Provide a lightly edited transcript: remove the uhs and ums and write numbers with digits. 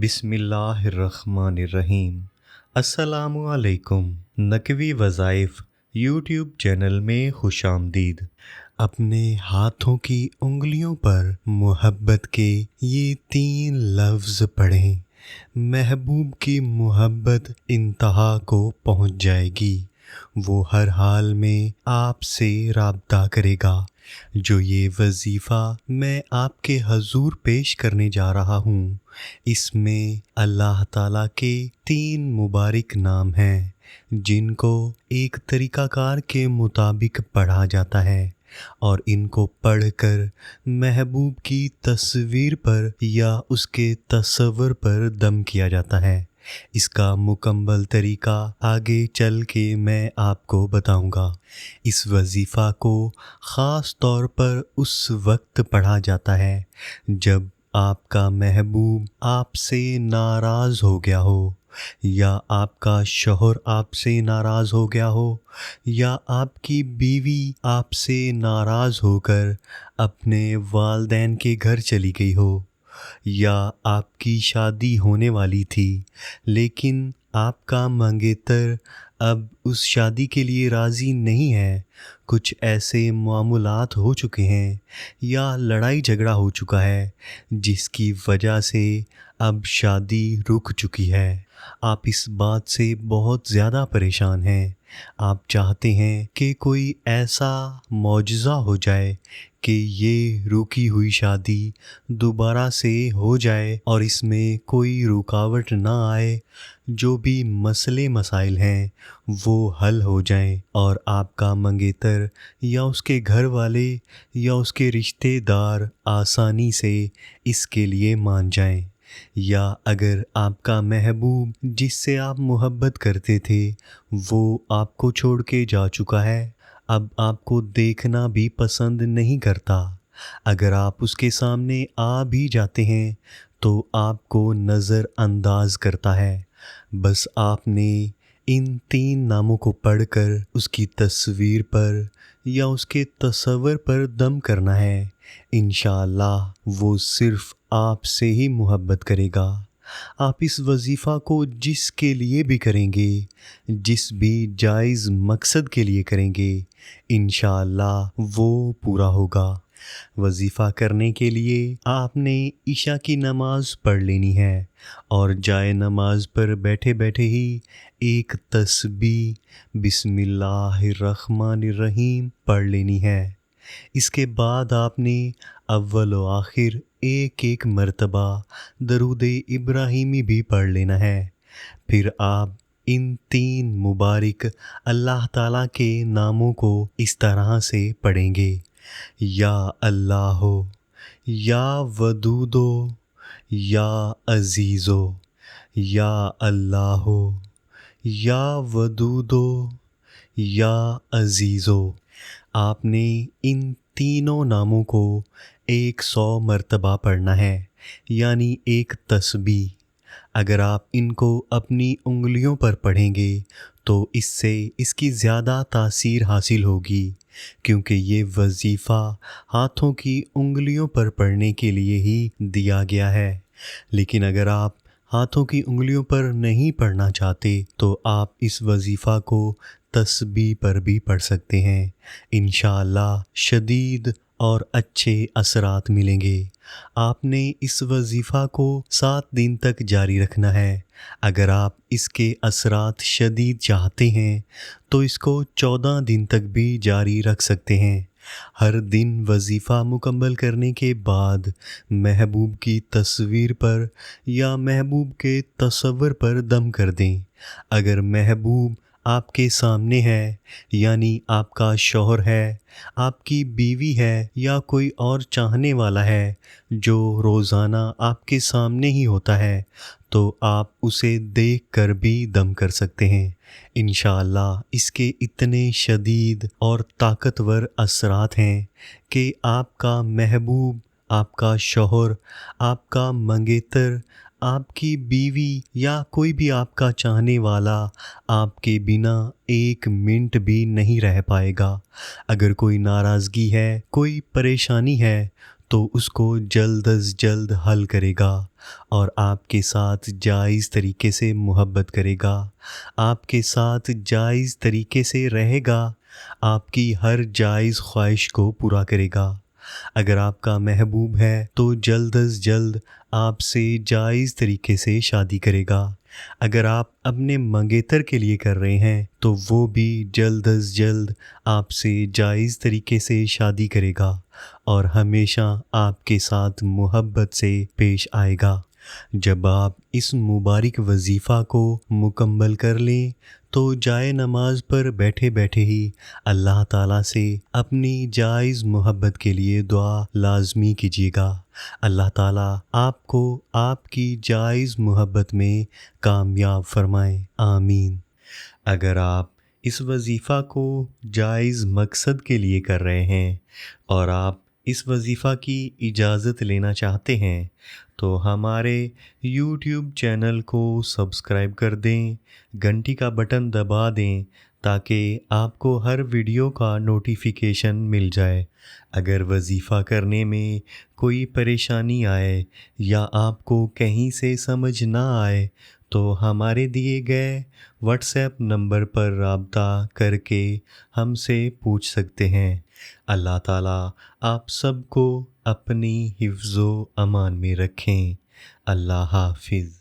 बिस्मिल्लाहिर्रहमानिर्रहीम। अस्सलामुअलैकुम। Naqvi वज़ाइफ YouTube channel में खुशामदीद। अपने हाथों की उंगलियों पर मोहब्बत के ये 3 लफ्ज़ पढ़ें। महबूब की मोहब्बत इंतहा को पहुँच जाएगी। वो हर हाल में आपसे राब्ता करेगा। जो ये वजीफ़ा मैं आपके हजूर पेश करने जा रहा हूँ, इसमें अल्लाह ताला के 3 मुबारक नाम हैं, जिनको एक तरीक़ाकार के मुताबिक पढ़ा जाता है और इनको पढ़कर महबूब की तस्वीर पर या उसके तस्वर पर दम किया जाता है। इसका मुकम्मल तरीक़ा आगे चल के मैं आपको बताऊंगा। इस वजीफ़ा को ख़ास तौर पर उस वक्त पढ़ा जाता है जब आपका महबूब आपसे नाराज़ हो गया हो, या आपका शौहर आपसे नाराज़ हो गया हो, या आपकी बीवी आपसे नाराज़ होकर अपने वालिदैन के घर चली गई हो, या आपकी शादी होने वाली थी लेकिन आपका मंगेतर अब उस शादी के लिए राज़ी नहीं है। कुछ ऐसे मामूलात हो चुके हैं या लड़ाई झगड़ा हो चुका है जिसकी वजह से अब शादी रुक चुकी है। आप इस बात से बहुत ज़्यादा परेशान हैं। आप चाहते हैं कि कोई ऐसा मौजज़ा हो जाए कि ये रुकी हुई शादी दोबारा से हो जाए और इसमें कोई रुकावट ना आए। जो भी मसले मसाइल हैं वो हल हो जाएं और आपका मंगेतर या उसके घर वाले या उसके रिश्तेदार आसानी से इसके लिए मान जाएं। या अगर आपका महबूब जिससे आप मोहब्बत करते थे वो आपको छोड़ के जा चुका है, अब आपको देखना भी पसंद नहीं करता, अगर आप उसके सामने आ भी जाते हैं तो आपको नज़रअंदाज करता है, बस आपने इन 3 नामों को पढ़कर उसकी तस्वीर पर या उसके तस्वर पर दम करना है। इंशाअल्लाह वो सिर्फ़ आपसे ही मोहब्बत करेगा। आप इस वजीफ़ा को जिसके लिए भी करेंगे, जिस भी जायज़ मकसद के लिए करेंगे, इंशाअल्लाह वो पूरा होगा। वजीफ़ा करने के लिए आपने इशा की नमाज़ पढ़ लेनी है और जाए नमाज पर बैठे बैठे ही एक तस्बीह बिस्मिल्लाहिर्रहमानिर्रहीम पढ़ लेनी है। इसके बाद आपने अव्वल व आखिर एक मर्तबा दरूद इब्राहिमी भी पढ़ लेना है। फिर आप इन 3 मुबारक अल्लाह ताला के नामों को इस तरह से पढ़ेंगे। या अल्लाहो, या वदूदो, या अज़ीज़ो, या अल्लाहो, या वदूदो, या अज़ीज़ो। आपने इन तीनों नामों को 100 मर्तबा पढ़ना है, यानी एक तस्बीह। अगर आप इनको अपनी उंगलियों पर पढ़ेंगे तो इससे इसकी ज़्यादा तासीर हासिल होगी, क्योंकि ये वजीफ़ा हाथों की उंगलियों पर पढ़ने के लिए ही दिया गया है। लेकिन अगर आप हाथों की उंगलियों पर नहीं पढ़ना चाहते तो आप इस वजीफ़ा को तस्बीह पर भी पढ़ सकते हैं। इंशाअल्लाह शदीद और अच्छे असरात मिलेंगे। आपने इस वजीफ़ा को 7 दिन तक जारी रखना है। अगर आप इसके असरात शदीद चाहते हैं तो इसको 14 दिन तक भी जारी रख सकते हैं। हर दिन वजीफ़ा मुकम्मल करने के बाद महबूब की तस्वीर पर या महबूब के तस्वर पर दम कर दें। अगर महबूब आपके सामने है, यानी आपका शौहर है, आपकी बीवी है, या कोई और चाहने वाला है जो रोज़ाना आपके सामने ही होता है, तो आप उसे देख कर भी दम कर सकते हैं। इंशाअल्लाह इसके इतने शदीद और ताकतवर असरात हैं कि आपका महबूब, आपका शौहर, आपका मंगेतर, आपकी बीवी या कोई भी आपका चाहने वाला आपके बिना 1 मिनट भी नहीं रह पाएगा। अगर कोई नाराज़गी है, कोई परेशानी है, तो उसको जल्द अज़ जल्द हल करेगा और आपके साथ जायज़ तरीके से मोहब्बत करेगा, आपके साथ जायज़ तरीके से रहेगा, आपकी हर जायज़ ख्वाहिश को पूरा करेगा। अगर आपका महबूब है तो जल्द अज़ जल्द आपसे जायज़ तरीके से शादी करेगा। अगर आप अपने मंगेतर के लिए कर रहे हैं तो वो भी जल्द अज़ जल्द आपसे जायज़ तरीके से शादी करेगा और हमेशा आपके साथ मोहब्बत से पेश आएगा। जब आप इस मुबारक वजीफ़ा को मुकम्मल कर लें तो जाए नमाज पर बैठे बैठे ही अल्लाह ताला से अपनी जायज़ मोहब्बत के लिए दुआ लाज़मी कीजिएगा। अल्लाह ताला आपको आपकी जायज़ मोहब्बत में कामयाब फरमाए, आमीन। अगर आप इस वजीफ़ा को जायज़ मकसद के लिए कर रहे हैं और आप इस वजीफ़ा की इजाज़त लेना चाहते हैं तो हमारे YouTube चैनल को सब्सक्राइब कर दें, घंटी का बटन दबा दें ताकि आपको हर वीडियो का नोटिफिकेशन मिल जाए। अगर वजीफ़ा करने में कोई परेशानी आए या आपको कहीं से समझ ना आए तो हमारे दिए गए व्हाट्सएप नंबर पर राब्ता करके हमसे पूछ सकते हैं। अल्लाह ताला आप सबको अपनी हिफ्ज़ो अमान में रखें। अल्लाह हाफ़िज़।